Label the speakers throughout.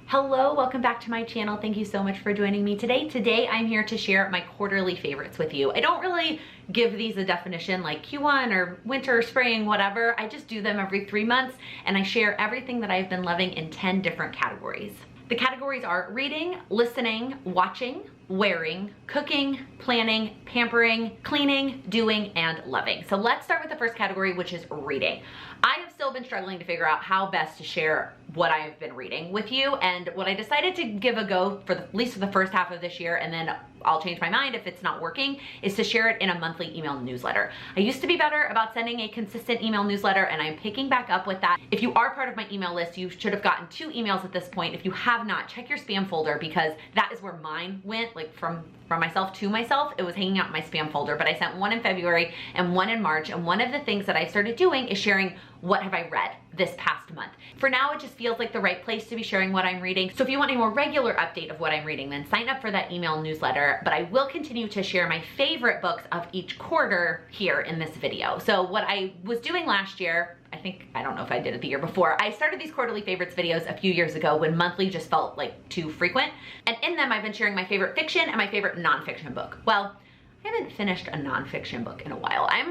Speaker 1: Hello, welcome back to my channel. Thank you so much for joining me today. Today I'm here to share my quarterly favorites with you. I don't really give these a definition like Q1 or winter, spring, whatever. I just do them every 3 months and I share everything that I've been loving in 10 different categories. The categories are reading, listening, watching, wearing, cooking, planning, pampering, cleaning, doing, and loving. So let's start with the first category, which is reading. I have still been struggling to figure out how best to share what I've been reading with you, and what I decided to give a go for at least for the first half of this year, and then I'll change my mind if it's not working, is to share it in a monthly email newsletter. I used to be better about sending a consistent email newsletter, and I'm picking back up with that. If you are part of my email list, you should have gotten 2 emails at this point. If you have not, check your spam folder, because that is where mine went, like from myself to myself. It was hanging out in my spam folder, but I sent one in February and one in March, and one of the things that I started doing is sharing what have I read this past month. For now, it just feels like the right place to be sharing what I'm reading. So if you want a more regular update of what I'm reading, then sign up for that email newsletter, but I will continue to share my favorite books of each quarter here in this video. So what I was doing last year, I don't know if I did it the year before, I started these quarterly favorites videos a few years ago when monthly just felt like too frequent. And in them, I've been sharing my favorite fiction and my favorite nonfiction book. Well, I haven't finished a nonfiction book in a while. I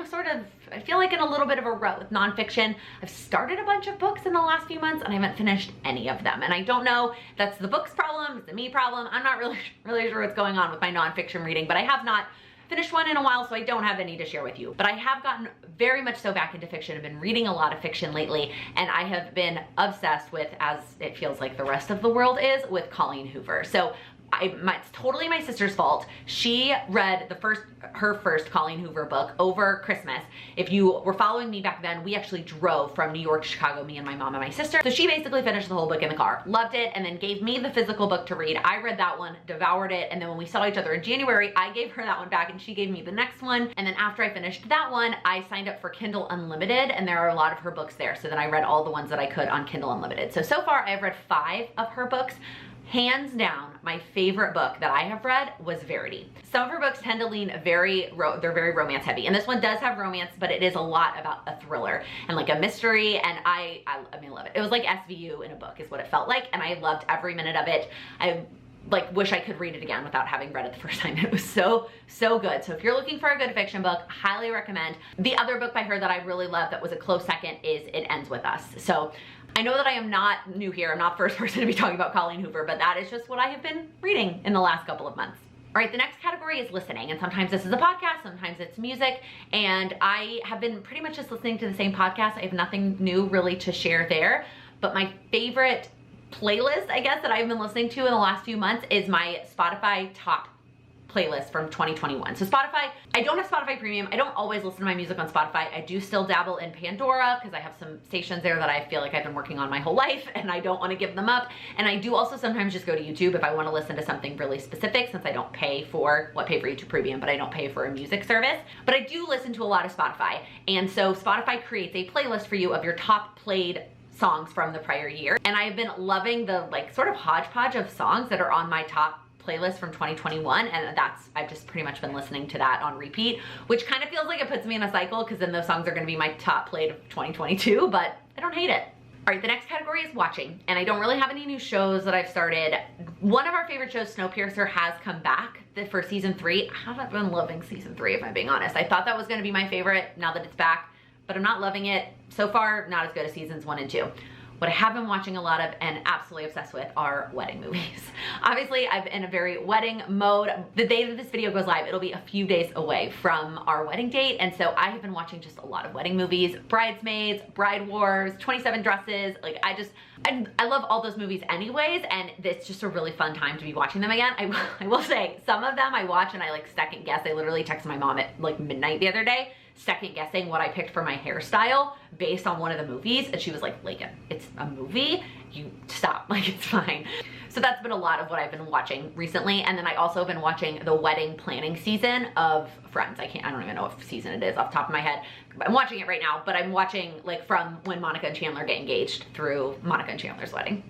Speaker 1: feel like in a little bit of a rut with nonfiction. I've started a bunch of books in the last few months and I haven't finished any of them. And I don't know, that's the book's problem, it's the me problem. I'm not really sure what's going on with my nonfiction reading, but I have not finished one in a while, so I don't have any to share with you. But I have gotten very much so back into fiction. I've been reading a lot of fiction lately, and I have been obsessed with, as it feels like the rest of the world is, with Colleen Hoover. So it's totally my sister's fault. She read her first Colleen Hoover book over Christmas. If you were following me back then, we actually drove from New York to Chicago, me and my mom and my sister. So she basically finished the whole book in the car, loved it, and then gave me the physical book to read. I read that one, devoured it, and then when we saw each other in January, I gave her that one back and she gave me the next one. And then after I finished that one, I signed up for Kindle Unlimited, and there are a lot of her books there. So then I read all the ones that I could on Kindle Unlimited. So far I've read 5 of her books. Hands down, my favorite book that I have read was Verity. Some of her books tend to lean they're very romance heavy, and this one does have romance, but it is a lot about a thriller and like a mystery, and I love it. It was like SVU in a book is what it felt like, and I loved every minute of it. I wish I could read it again without having read it the first time. It was so good. So if you're looking for a good fiction book, highly recommend. The other book by her that I really love that was a close second is It Ends With Us. So I know that I am not new here. I'm not the first person to be talking about Colleen Hoover, but that is just what I have been reading in the last couple of months. All right, the next category is listening, and sometimes this is a podcast, sometimes it's music, and I have been pretty much just listening to the same podcast. I have nothing new really to share there, but my favorite playlist, I guess, that I've been listening to in the last few months is my Spotify top playlist from 2021. So Spotify, I don't have Spotify Premium. I don't always listen to my music on Spotify. I do still dabble in Pandora because I have some stations there that I feel like I've been working on my whole life and I don't want to give them up. And I do also sometimes just go to YouTube if I want to listen to something really specific, since I don't pay for YouTube Premium, but I don't pay for a music service. But I do listen to a lot of Spotify. And so Spotify creates a playlist for you of your top played songs from the prior year. And I've been loving the sort of hodgepodge of songs that are on my top playlist from 2021, and I've just pretty much been listening to that on repeat, which kind of feels like it puts me in a cycle because then those songs are going to be my top played of 2022, but I don't hate it. All right, the next category is watching, and I don't really have any new shows that I've started. One of our favorite shows, Snowpiercer, has come back for season 3. I haven't been loving season 3, if I'm being honest. I thought that was going to be my favorite now that it's back, but I'm not loving it. So far, not as good as seasons 1 and 2. What I have been watching a lot of and absolutely obsessed with are wedding movies. Obviously, I'm in a very wedding mode. The day that this video goes live, it'll be a few days away from our wedding date, and so I have been watching just a lot of wedding movies. Bridesmaids, Bride Wars, 27 Dresses. I love all those movies anyways, and it's just a really fun time to be watching them again. I will say, some of them I watch and I second guess. I literally texted my mom at midnight the other day, second guessing what I picked for my hairstyle based on one of the movies, and she was like, Laken, it's a movie, you stop, it's fine. So that's been a lot of what I've been watching recently. And then I also have been watching the wedding planning season of Friends. I don't even know what season it is off the top of my head. I'm watching it right now, but I'm watching from when Monica and Chandler get engaged through Monica and Chandler's wedding.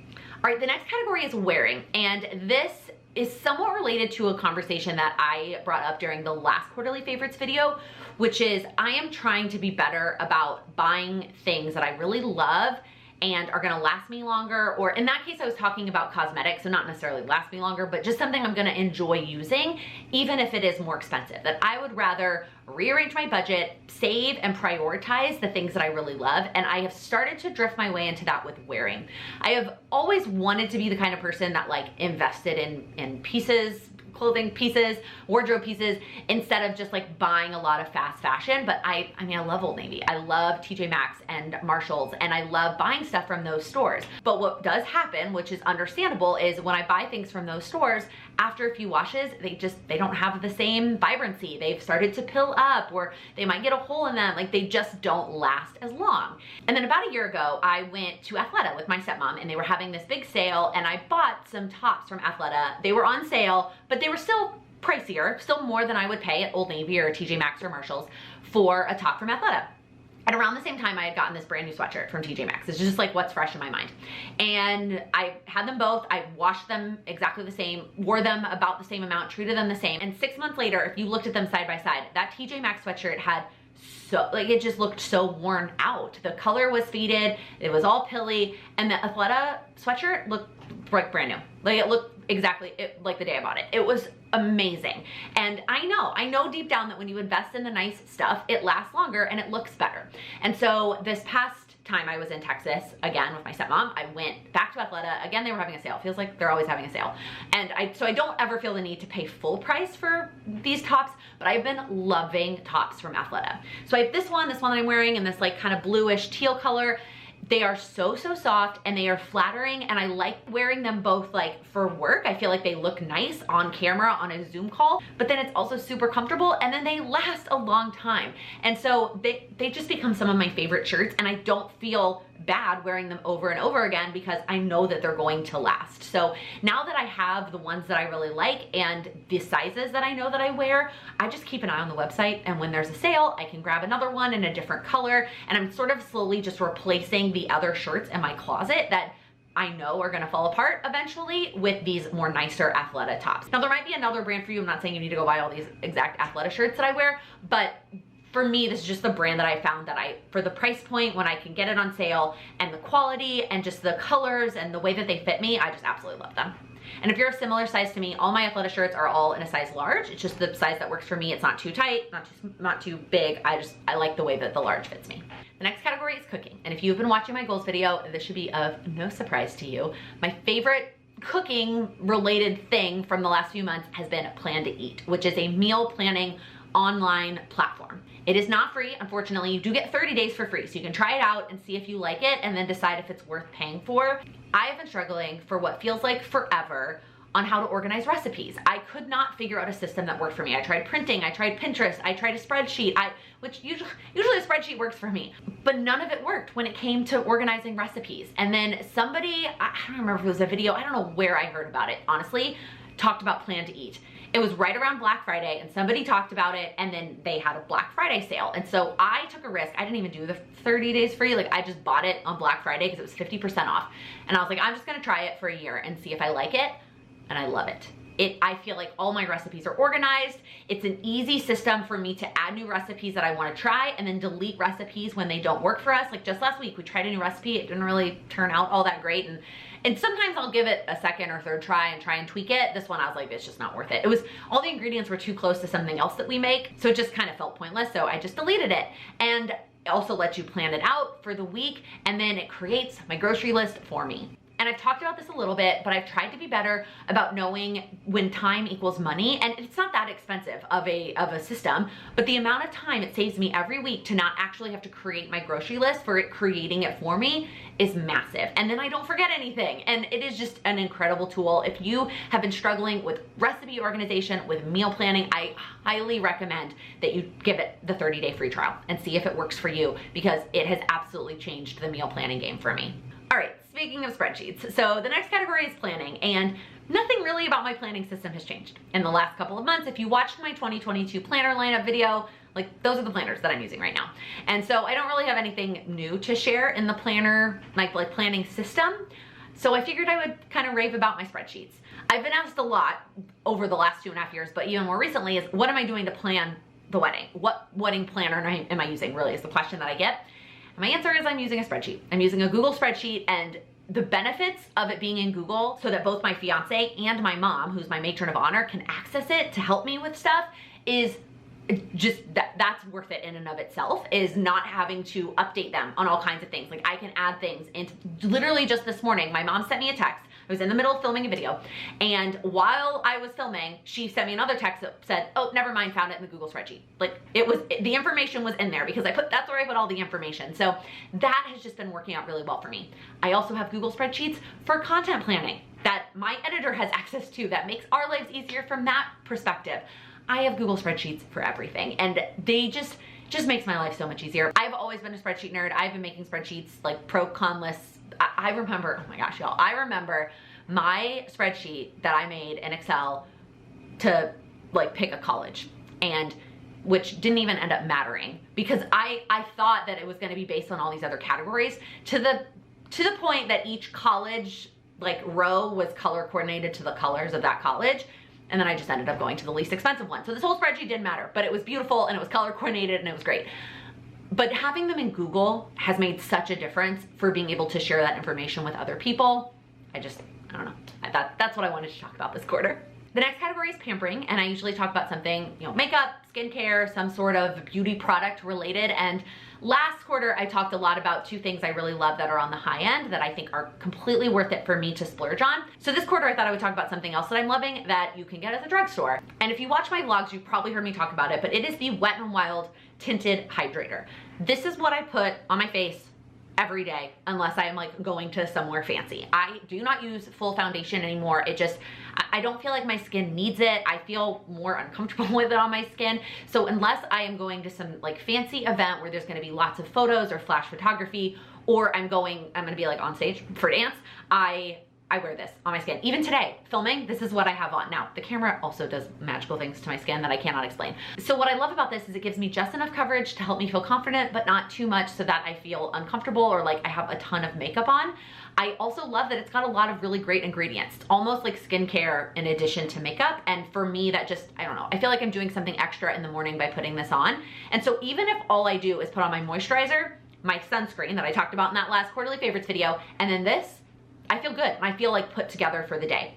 Speaker 1: All right, the next category is wearing, and this is somewhat related to a conversation that I brought up during the last quarterly favorites video, which is I am trying to be better about buying things that I really love and are gonna last me longer, or in that case I was talking about cosmetics, so not necessarily last me longer, but just something I'm gonna enjoy using, even if it is more expensive. That I would rather rearrange my budget, save and prioritize the things that I really love, and I have started to drift my way into that with wearing. I have always wanted to be the kind of person that like invested in pieces, clothing pieces, wardrobe pieces, instead of just like buying a lot of fast fashion. But I mean, I love Old Navy. I love TJ Maxx and Marshalls, and I love buying stuff from those stores. But what does happen, which is understandable, is when I buy things from those stores, after a few washes, they don't have the same vibrancy. They've started to pill up, or they might get a hole in them. Like, they just don't last as long. And then about a year ago, I went to Athleta with my stepmom, and they were having this big sale, and I bought some tops from Athleta. They were on sale, but they were still pricier, still more than I would pay at Old Navy or TJ Maxx or Marshalls for a top from Athleta. And around the same time, I had gotten this brand new sweatshirt from TJ Maxx. It's just like what's fresh in my mind. And I had them both. I washed them exactly the same, wore them about the same amount, treated them the same. And 6 months later, if you looked at them side by side, that TJ Maxx sweatshirt had it just looked so worn out. The color was faded, it was all pilly, and the Athleta sweatshirt looked like brand new. Like, it looked exactly like the day I bought it. It was amazing. And I know deep down that when you invest in the nice stuff, it lasts longer and it looks better. And so this past time I was in Texas again with my stepmom, I went back to Athleta. Again, they were having a sale. It feels like they're always having a sale. And so I don't ever feel the need to pay full price for these tops, but I've been loving tops from Athleta. So I have this one that I'm wearing in this like kind of bluish teal color. They are so soft, and they are flattering, and I like wearing them both like for work. I feel like they look nice on camera on a Zoom call, but then it's also super comfortable, and then they last a long time. And so they just become some of my favorite shirts, and I don't feel bad wearing them over and over again because I know that they're going to last. So now that I have the ones that I really like and the sizes that I know that I wear, I just keep an eye on the website, and when there's a sale, I can grab another one in a different color, and I'm sort of slowly just replacing the other shirts in my closet that I know are gonna fall apart eventually with these more nicer Athleta tops. Now, there might be another brand for you. I'm not saying you need to go buy all these exact Athleta shirts that I wear, but for me, this is just the brand that I found that for the price point, when I can get it on sale, and the quality and just the colors and the way that they fit me, I just absolutely love them. And if you're a similar size to me, all my Athleta shirts are all in a size large. It's just the size that works for me. It's not too tight, not too big. I like the way that the large fits me. The next category is cooking. And if you've been watching my goals video, this should be of no surprise to you. My favorite cooking related thing from the last few months has been Plan to Eat, which is a meal planning online platform. It is not free, unfortunately. You do get 30 days for free, so you can try it out and see if you like it and then decide if it's worth paying for. I have been struggling for what feels like forever on how to organize recipes. I could not figure out a system that worked for me. I tried printing, I tried Pinterest, I tried a spreadsheet, which usually a spreadsheet works for me, but none of it worked when it came to organizing recipes. And then somebody, I don't remember if it was a video, I don't know where I heard about it, honestly, talked about Plan to Eat. It was right around Black Friday, and somebody talked about it, and then they had a Black Friday sale. And so I took a risk. I didn't even do the 30 days free. Like, I just bought it on Black Friday because it was 50% off. And I was like, I'm just gonna try it for a year and see if I like it. And I love it. I feel like all my recipes are organized. It's an easy system for me to add new recipes that I wanna try and then delete recipes when they don't work for us. Like just last week, we tried a new recipe. It didn't really turn out all that great. And sometimes I'll give it a second or third try and tweak it. This one, I was like, it's just not worth it. All the ingredients were too close to something else that we make, so it just kind of felt pointless, so I just deleted it. And it also lets you plan it out for the week, and then it creates my grocery list for me. And I've talked about this a little bit, but I've tried to be better about knowing when time equals money. And it's not that expensive of a system, but the amount of time it saves me every week to not actually have to create my grocery list for it creating it for me is massive. And then I don't forget anything. And it is just an incredible tool. If you have been struggling with recipe organization, with meal planning, I highly recommend that you give it the 30-day free trial and see if it works for you, because it has absolutely changed the meal planning game for me. All right, speaking of spreadsheets, so the next category is planning, and nothing really about my planning system has changed in the last couple of months. If you watched my 2022 planner lineup video, like those are the planners that I'm using right now. And so I don't really have anything new to share in the planner, like planning system. So I figured I would kind of rave about my spreadsheets. I've been asked a lot over the last 2.5 years, but even more recently, is what am I doing to plan the wedding? What wedding planner am I using, really, is the question that I get. My answer is I'm using a spreadsheet. I'm using a Google spreadsheet, and the benefits of it being in Google so that both my fiance and my mom, who's my matron of honor, can access it to help me with stuff is just that's worth it in and of itself, is not having to update them on all kinds of things. Like I can add things, and literally just this morning, my mom sent me a text. I was in the middle of filming a video, and while I was filming, she sent me another text that said, oh, never mind, found it in the Google spreadsheet. Like the information was in there because that's where I put all the information. So that has just been working out really well for me. I also have Google spreadsheets for content planning that my editor has access to that makes our lives easier from that perspective. I have Google spreadsheets for everything, and they just makes my life so much easier. I've always been a spreadsheet nerd. I've been making spreadsheets, like pro con lists. I remember, oh my gosh, y'all, I remember my spreadsheet that I made in Excel to like pick a college, and which didn't even end up mattering because I thought that it was going to be based on all these other categories to the point that each college like row was color coordinated to the colors of that college. And then I just ended up going to the least expensive one. So this whole spreadsheet didn't matter, but it was beautiful and it was color coordinated and it was great. But having them in Google has made such a difference for being able to share that information with other people. I don't know. That's what I wanted to talk about this quarter. The next category is pampering, and I usually talk about something, you know, makeup, skincare, some sort of beauty product related. And last quarter, I talked a lot about two things I really love that are on the high end that I think are completely worth it for me to splurge on. So this quarter, I thought I would talk about something else that I'm loving that you can get at the drugstore. And if you watch my vlogs, you've probably heard me talk about it, but it is the Wet n Wild Tinted Hydrator. This is what I put on my face every day unless I am like going to somewhere fancy. I do not use full foundation anymore. I don't feel like my skin needs it. I feel more uncomfortable with it on my skin. So unless I am going to some like fancy event where there's gonna be lots of photos or flash photography, or I'm gonna be like on stage for dance, I wear this on my skin. Even today, filming, this is what I have on. Now, the camera also does magical things to my skin that I cannot explain. So what I love about this is it gives me just enough coverage to help me feel confident, but not too much so that I feel uncomfortable or like I have a ton of makeup on. I also love that it's got a lot of really great ingredients. It's almost like skincare in addition to makeup. And for me, that just, I don't know, I feel like I'm doing something extra in the morning by putting this on. And so even if all I do is put on my moisturizer, my sunscreen that I talked about in that last quarterly favorites video, and then this, I feel good and I feel like put together for the day.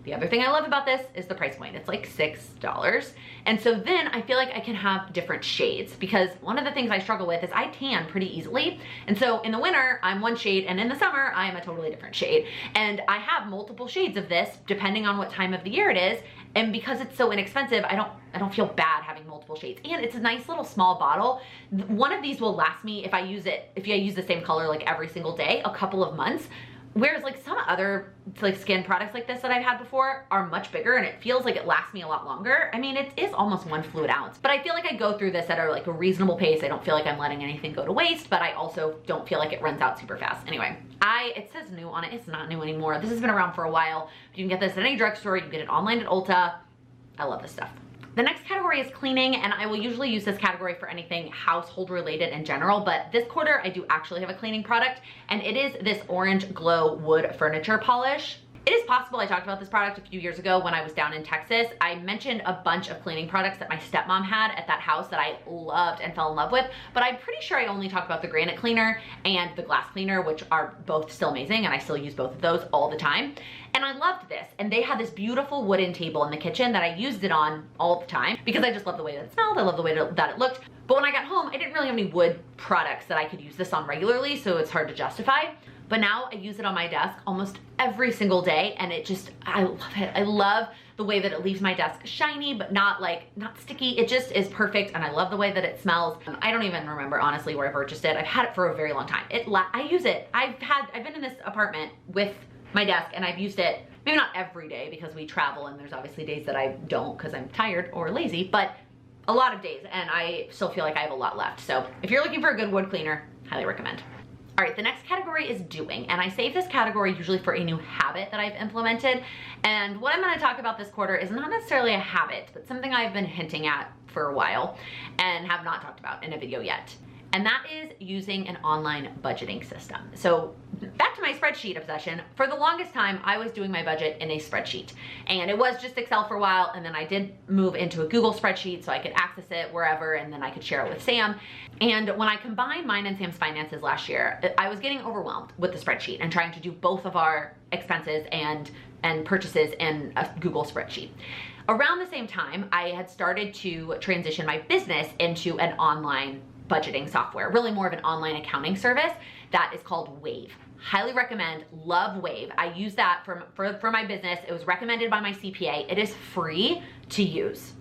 Speaker 1: The other thing I love about this is the price point. It's like $6. And so then I feel like I can have different shades, because one of the things I struggle with is I tan pretty easily. And so in the winter, I'm one shade, and in the summer, I am a totally different shade. And I have multiple shades of this depending on what time of the year it is. And because it's so inexpensive, I don't feel bad having multiple shades. And it's a nice little small bottle. One of these will last me if I use the same color like every single day, a couple of months. Whereas like some other like skin products like this that I've had before are much bigger, and it feels like it lasts me a lot longer. I mean, it is almost 1 fluid ounce, but I feel like I go through this at a reasonable pace. I don't feel like I'm letting anything go to waste, but I also don't feel like it runs out super fast. Anyway, it says new on it. It's not new anymore. This has been around for a while. You can get this at any drugstore. You can get it online at Ulta. I love this stuff. The next category is cleaning, and I will usually use this category for anything household related in general, but this quarter I do actually have a cleaning product, and it is this Orange Glow Wood Furniture Polish. It is possible I talked about this product a few years ago when I was down in Texas. I mentioned a bunch of cleaning products that my stepmom had at that house that I loved and fell in love with, but I'm pretty sure I only talked about the granite cleaner and the glass cleaner, which are both still amazing, and I still use both of those all the time. And I loved this, and they had this beautiful wooden table in the kitchen that I used it on all the time because I just love the way that it smelled. I love the way that it looked. But when I got home, I didn't really have any wood products that I could use this on regularly, so it's hard to justify. But now I use it on my desk almost every single day, and I love it. I love the way that it leaves my desk shiny, but not sticky. It just is perfect, and I love the way that it smells. I don't even remember honestly where I purchased it. I've had it for a very long time. I use it. I've been in this apartment with my desk, and I've used it maybe not every day because we travel, and there's obviously days that I don't because I'm tired or lazy, but a lot of days, and I still feel like I have a lot left. So if you're looking for a good wood cleaner, highly recommend. All right, the next category is doing, and I save this category usually for a new habit that I've implemented. And what I'm gonna talk about this quarter is not necessarily a habit, but something I've been hinting at for a while and have not talked about in a video yet. and that is using an online budgeting system. So back to my spreadsheet obsession. For the longest time, I was doing my budget in a spreadsheet, and it was just Excel for a while, and then I did move into a Google spreadsheet so I could access it wherever, and then I could share it with Sam. And when I combined mine and Sam's finances last year, I was getting overwhelmed with the spreadsheet and trying to do both of our expenses and purchases in a Google spreadsheet. Around the same time, I had started to transition my business into an online budgeting software, really more of an online accounting service that is called Wave. Highly recommend, love Wave. I use that for my business. It was recommended by my CPA. It is free to use.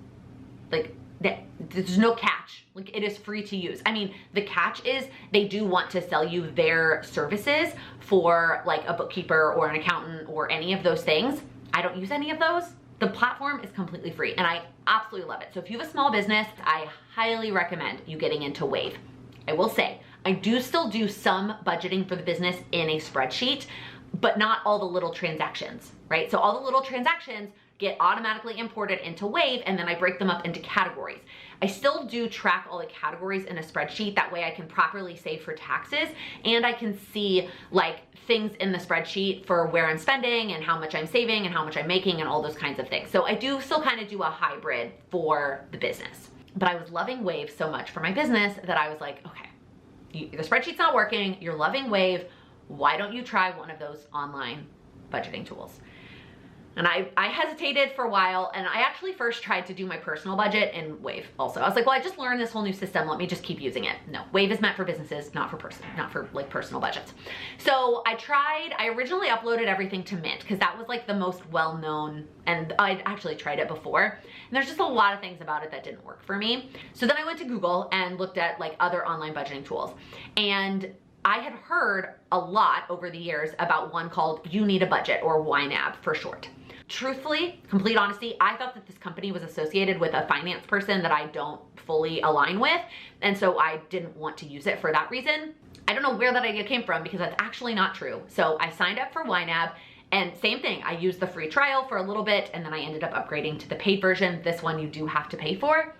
Speaker 1: Like, there's no catch. Like, it is free to use. I mean, the catch is they do want to sell you their services for like a bookkeeper or an accountant or any of those things. I don't use any of those. The platform is completely free and I absolutely love it. So if you have a small business, I highly recommend you getting into Wave. I will say, I do still do some budgeting for the business in a spreadsheet, but not all the little transactions, right? So all the little transactions get automatically imported into Wave, and then I break them up into categories. I still do track all the categories in a spreadsheet. That way I can properly save for taxes, and I can see like things in the spreadsheet for where I'm spending and how much I'm saving and how much I'm making and all those kinds of things. So I do still kind of do a hybrid for the business. But I was loving Wave so much for my business that I was like, okay, the spreadsheet's not working, you're loving Wave, why don't you try one of those online budgeting tools? And I hesitated for a while, and I actually first tried to do my personal budget in Wave also. I was like, well, I just learned this whole new system, let me just keep using it. No, Wave is meant for businesses, not for like personal budgets. So I originally uploaded everything to Mint because that was like the most well-known, and I'd actually tried it before. And there's just a lot of things about it that didn't work for me. So then I went to Google and looked at like other online budgeting tools. And I had heard a lot over the years about one called You Need a Budget, or YNAB for short. Truthfully, complete honesty, I thought that this company was associated with a finance person that I don't fully align with, and so I didn't want to use it for that reason. I don't know where that idea came from because that's actually not true. So I signed up for YNAB, and same thing, I used the free trial for a little bit, and then I ended up upgrading to the paid version. This one you do have to pay for,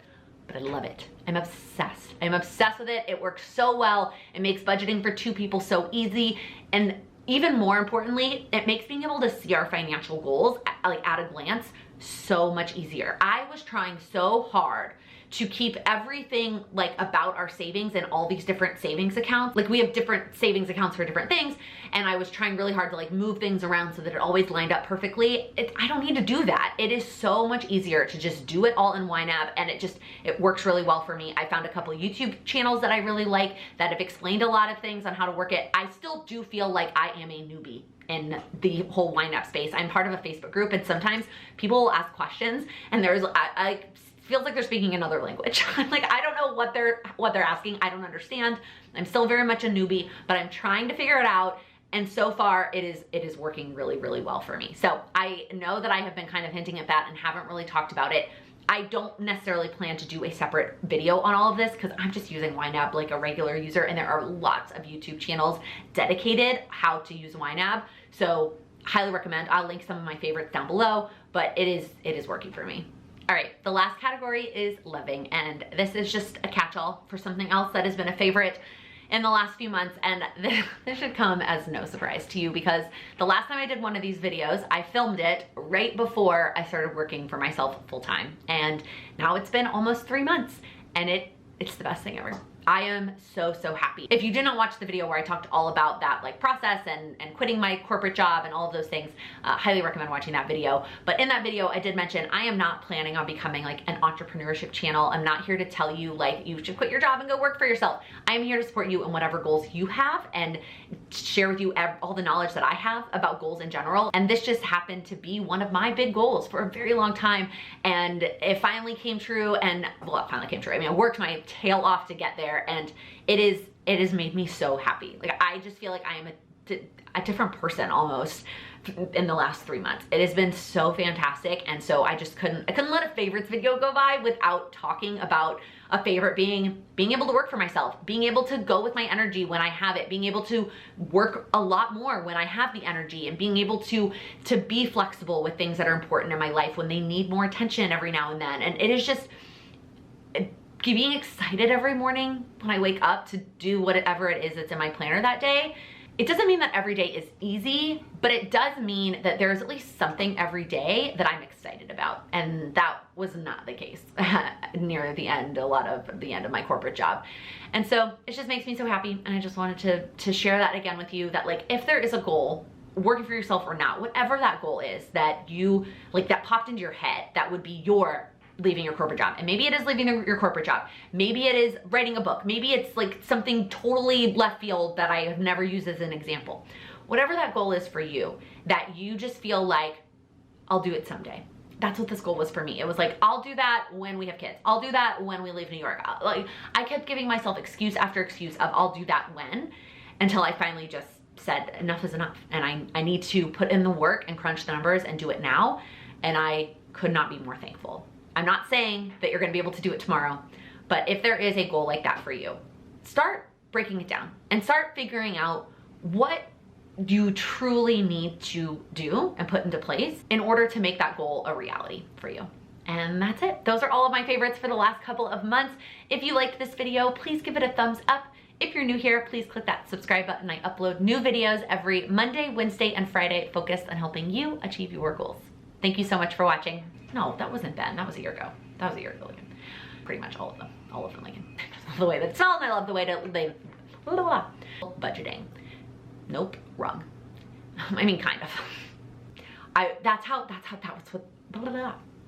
Speaker 1: but I love it. I'm obsessed. I'm obsessed with it. It works so well. It makes budgeting for two people so easy, and even more importantly, it makes being able to see our financial goals like at a glance so much easier. I was trying so hard to keep everything like about our savings in all these different savings accounts. Like we have different savings accounts for different things, and I was trying really hard to like move things around so that it always lined up perfectly. I don't need to do that. It is so much easier to just do it all in YNAB, and it works really well for me. I found a couple YouTube channels that I really like that have explained a lot of things on how to work it. I still do feel like I am a newbie in the whole YNAB space. I'm part of a Facebook group, and sometimes people will ask questions, and there's feels like they're speaking another language. I'm like, I don't know what they're asking. I don't understand. I'm still very much a newbie, but I'm trying to figure it out. And so far it is working really, really well for me. So I know that I have been kind of hinting at that and haven't really talked about it. I don't necessarily plan to do a separate video on all of this because I'm just using YNAB like a regular user, and there are lots of YouTube channels dedicated how to use YNAB. So highly recommend. I'll link some of my favorites down below, but it is working for me. All right, the last category is living, and this is just a catch-all for something else that has been a favorite in the last few months, and this should come as no surprise to you because the last time I did one of these videos, I filmed it right before I started working for myself full-time, and now it's been almost 3 months, and it's the best thing ever. I am so happy. If you did not watch the video where I talked all about that like process and quitting my corporate job and all of those things, highly recommend watching that video. But in that video, I did mention I am not planning on becoming like an entrepreneurship channel. I'm not here to tell you like you should quit your job and go work for yourself. I am here to support you in whatever goals you have and share with you all the knowledge that I have about goals in general. And this just happened to be one of my big goals for a very long time. And it finally came true, and well, it finally came true. I mean, I worked my tail off to get there, and it has made me so happy. Like, I just feel like I am a different person almost in the last 3 months. It has been so fantastic, and so I couldn't let a favorites video go by without talking about a favorite being able to work for myself, being able to go with my energy when I have it, being able to work a lot more when I have the energy, and being able to be flexible with things that are important in my life when they need more attention every now and then. And it is just being excited every morning when I wake up to do whatever it is that's in my planner that day. It doesn't mean that every day is easy, but it does mean that there's at least something every day that I'm excited about. And that was not the case near the end, a lot of the end of my corporate job. And so it just makes me so happy. And I just wanted to share that again with you, that like, if there is a goal, working for yourself or not, whatever that goal is that you like, that popped into your head, that would be your leaving your corporate job. And maybe it is leaving your corporate job. Maybe it is writing a book. Maybe it's like something totally left field that I have never used as an example. Whatever that goal is for you, that you just feel like, I'll do it someday. That's what this goal was for me. It was like, I'll do that when we have kids. I'll do that when we leave New York. Like, I kept giving myself excuse after excuse of I'll do that when, until I finally just said enough is enough. And I need to put in the work and crunch the numbers and do it now. And I could not be more thankful. I'm not saying that you're gonna be able to do it tomorrow, but if there is a goal like that for you, start breaking it down and start figuring out what you truly need to do and put into place in order to make that goal a reality for you. And that's it. Those are all of my favorites for the last couple of months. If you liked this video, please give it a thumbs up. If you're new here, please click that subscribe button. I upload new videos every Monday, Wednesday, and Friday focused on helping you achieve your goals. Thank you so much for watching. No, that wasn't Ben. That was a year ago. That was a year ago, Laken. Pretty much all of them, Laken. I love the way that it smells. I love the way that they, blah, blah, blah. Budgeting. Nope, wrong. I mean, kind of. That's how that was what, blah, blah, blah.